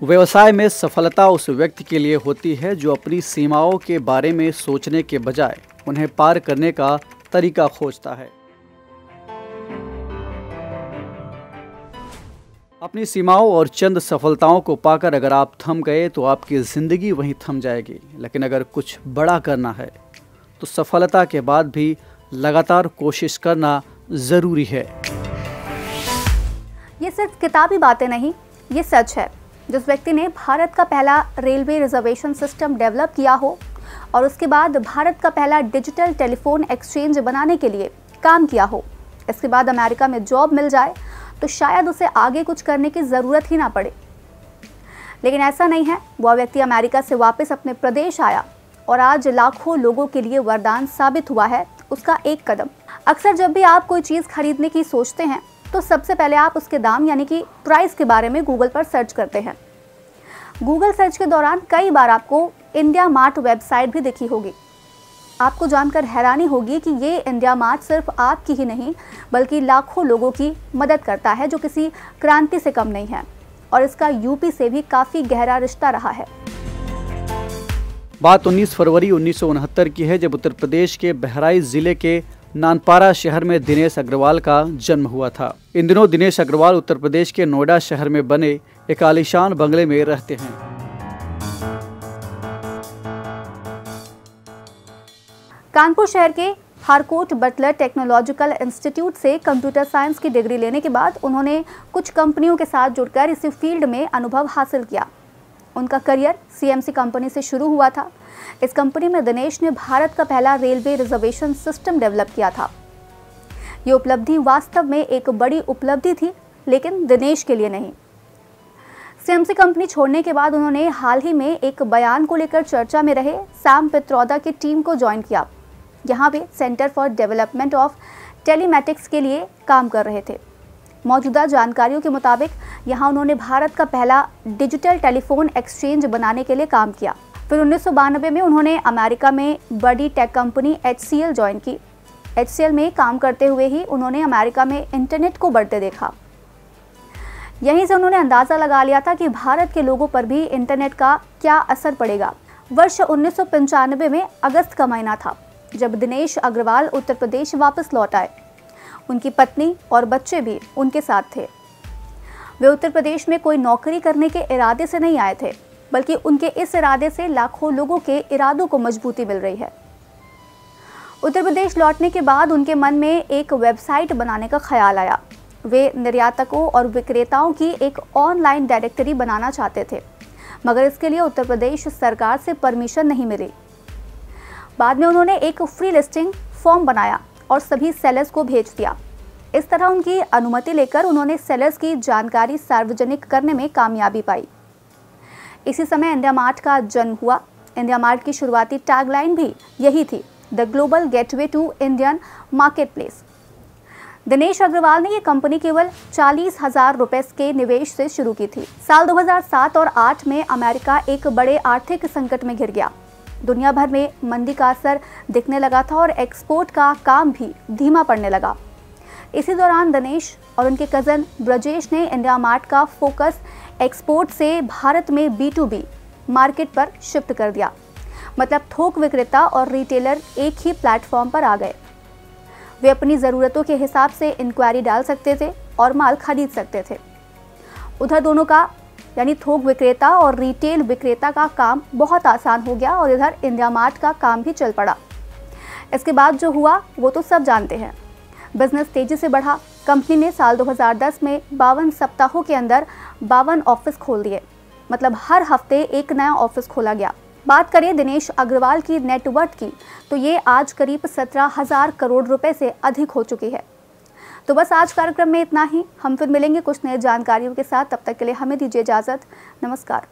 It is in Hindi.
व्यवसाय में सफलता उस व्यक्ति के लिए होती है जो अपनी सीमाओं के बारे में सोचने के बजाय उन्हें पार करने का तरीका खोजता है। अपनी सीमाओं और चंद सफलताओं को पाकर अगर आप थम गए तो आपकी ज़िंदगी वहीं थम जाएगी। लेकिन अगर कुछ बड़ा करना है तो सफलता के बाद भी लगातार कोशिश करना ज़रूरी है। ये सिर्फ किताबी बातें नहीं, ये सच है। जिस व्यक्ति ने भारत का पहला रेलवे रिजर्वेशन सिस्टम डेवलप किया हो और उसके बाद भारत का पहला डिजिटल टेलीफोन एक्सचेंज बनाने के लिए काम किया हो, इसके बाद अमेरिका में जॉब मिल जाए तो शायद उसे आगे कुछ करने की ज़रूरत ही ना पड़े। लेकिन ऐसा नहीं है। वह व्यक्ति अमेरिका से वापस अपने प्रदेश आया और आज लाखों लोगों के लिए वरदान साबित हुआ है उसका एक कदम। अक्सर जब भी आप कोई चीज़ खरीदने की सोचते हैं तो सबसे पहले आप उसके दाम यानी कि प्राइस के बारे में गूगल पर सर्च करते हैं। गूगल सर्च के दौरान कई बार आपको इंडिया मार्ट वेबसाइट भी दिखी होगी। आपको जानकर हैरानी होगी कि ये इंडिया मार्ट सिर्फ आपकी ही नहीं बल्कि लाखों लोगों की मदद करता है जो किसी क्रांति से कम नहीं है, और इसका यूपी से भी काफ़ी गहरा रिश्ता रहा है। बात 19 फरवरी 1969 की है, जब उत्तर प्रदेश के बहराइच जिले के नानपारा शहर में दिनेश अग्रवाल का जन्म हुआ था। इन दिनों दिनेश अग्रवाल उत्तर प्रदेश के नोएडा शहर में बने एक आलीशान बंगले में रहते हैं। कानपुर शहर के हारकोट बटलर टेक्नोलॉजिकल इंस्टीट्यूट से कंप्यूटर साइंस की डिग्री लेने के बाद उन्होंने कुछ कंपनियों के साथ जुड़कर इसी फील्ड में अनुभव हासिल किया। उनका करियर सीएमसी कंपनी से शुरू हुआ था। इस कंपनी में दिनेश ने भारत का पहला रेलवे रिजर्वेशन सिस्टम डेवलप किया था। ये उपलब्धि वास्तव में एक बड़ी उपलब्धि थी, लेकिन दिनेश के लिए नहीं। सीएमसी कंपनी छोड़ने के बाद उन्होंने हाल ही में एक बयान को लेकर चर्चा में रहे सैम पित्रोदा की टीम को ज्वाइन किया। यहाँ वे centre for development of telematics के लिए काम कर रहे थे। मौजूदा जानकारियों के मुताबिक यहाँ उन्होंने भारत का पहला डिजिटल टेलीफोन एक्सचेंज बनाने के लिए काम किया। फिर 1992 में उन्होंने अमेरिका में बड़ी टेक कंपनी HCL ज्वाइन की। HCL में काम करते हुए ही उन्होंने अमेरिका में इंटरनेट को बढ़ते देखा। यहीं से उन्होंने अंदाज़ा लगा लिया था कि भारत के लोगों पर भी इंटरनेट का क्या असर पड़ेगा। वर्ष 1995 में अगस्त का महीना था जब दिनेश अग्रवाल उत्तर प्रदेश वापस लौट आए। उनकी पत्नी और बच्चे भी उनके साथ थे। वे उत्तर प्रदेश में कोई नौकरी करने के इरादे से नहीं आए थे, बल्कि उनके इस इरादे से लाखों लोगों के इरादों को मजबूती मिल रही है। उत्तर प्रदेश लौटने के बाद उनके मन में एक वेबसाइट बनाने का ख्याल आया। वे निर्यातकों और विक्रेताओं की एक ऑनलाइन डायरेक्टरी बनाना चाहते थे, मगर इसके लिए उत्तर प्रदेश सरकार से परमिशन नहीं मिली। बाद में उन्होंने एक फ्री लिस्टिंग फॉर्म बनाया और सभी सेलर्स को भेज दिया। इस तरह उनकी अनुमति लेकर उन्होंने सेलर्स की जानकारी सार्वजनिक करने में कामयाबी पाई। इसी समय इंडिया मार्ट का जन्म हुआ। इंडिया मार्ट की शुरुआती टैगलाइन भी यही थी, the global gateway to Indian market place. Dinesh Agarwal ने ये कंपनी केवल 40,000 रुपए के निवेश से शुरू की थी। साल 2007 और 2008 में अमेरिका एक बड़े आर्थिक संकट में घिर गया। दुनिया भर में मंदी का असर दिखने लगा था और एक्सपोर्ट का काम भी धीमा पड़ने लगा। इसी दौरान दिनेश और उनके कज़न ब्रजेश ने इंडिया मार्ट का फोकस एक्सपोर्ट से भारत में B2B मार्केट पर शिफ्ट कर दिया। मतलब थोक विक्रेता और रिटेलर एक ही प्लेटफॉर्म पर आ गए। वे अपनी ज़रूरतों के हिसाब से इंक्वायरी डाल सकते थे और माल खरीद सकते थे। उधर दोनों का यानी थोक विक्रेता और रिटेल विक्रेता का काम बहुत आसान हो गया और इधर इंडिया मार्ट का काम भी चल पड़ा। इसके बाद जो हुआ वो तो सब जानते हैं। बिजनेस तेजी से बढ़ा। कंपनी ने साल 2010 में 52 सप्ताहों के अंदर 52 ऑफिस खोल दिए। मतलब हर हफ्ते एक नया ऑफिस खोला गया। बात करें दिनेश अग्रवाल की नेटवर्थ की, तो ये आज करीब 17,000 करोड़ रुपए से अधिक हो चुकी है। तो बस आज कार्यक्रम में इतना ही। हम फिर मिलेंगे कुछ नए जानकारियों के साथ। तब तक के लिए हमें दीजिए इजाज़त। नमस्कार।